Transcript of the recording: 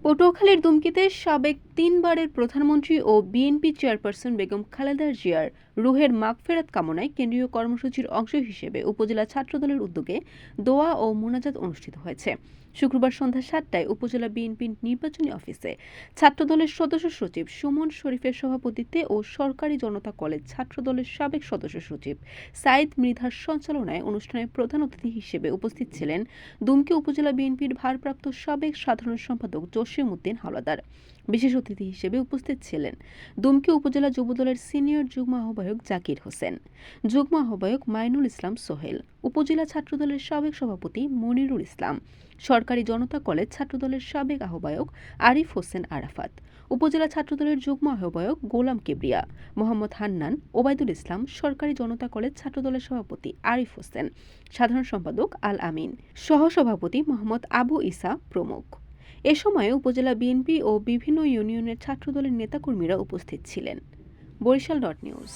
পটুয়াখালীর দুমকিতে সাবেক তিনবারের প্রধানমন্ত্রী ও বিএনপি চেয়ারপারসন বেগম খালেদা জিয়ার রুহের মাগফেরাত কামনায় কেন্দ্রীয় কর্মসূচির অংশ হিসেবে উপজেলা ছাত্রদলের উদ্যোগে দোয়া ও মোনাজাত অনুষ্ঠিত হয়েছে। শুক্রবার সন্ধ্যা ৭টায় উপজেলা বিএনপির নির্বাচনী অফিসে ছাত্রদলের সদস্য সচিব সুমন শরীফের সভাপতিত্বে ও সরকারি জনতা কলেজ ছাত্রদলের সাবেক সদস্য সচিব সাইদ মৃধার সঞ্চালনায় অনুষ্ঠানে প্রধান অতিথি হিসেবে উপস্থিত ছিলেন দুমকি উপজেলা বিএনপির ভারপ্রাপ্ত সাবেক সাধারণ সম্পাদক জসিম উদ্দিন হাওলাদার। বিশেষ অতিথি হিসেবে উপস্থিত ছিলেন দুমকি উপজেলা যুবদলের সিনিয়র যুগ্ম আহ্বায়ক জাকির হোসেন, যুগ্ম আহ্বায়ক মাইনুল ইসলাম সোহেল, উপজেলা ছাত্রদলের সাবেক সভাপতি মনিরুল ইসলাম, সরকারি জনতা কলেজ ছাত্রদলের সাবেক আহ্বায়ক আরিফ হোসেন আরাফাত, উপজেলা ছাত্রদলের যুগ্ম আহ্বায়ক গোলাম কিবরিয়া, মোহাম্মদ হান্নান, ওবায়দুল ইসলাম, সরকারি জনতা কলেজ ছাত্রদলের সভাপতি আরিফ হোসেন, সাধারণ সম্পাদক আল আমিন, সহসভাপতি মোহাম্মদ আবু ইসা প্রমুখ। এ সময় উপজেলা বিএনপি ও বিভিন্ন ইউনিয়নের ছাত্রদলের নেতাকর্মীরা উপস্থিত ছিলেন। বরিশাল নিউজ।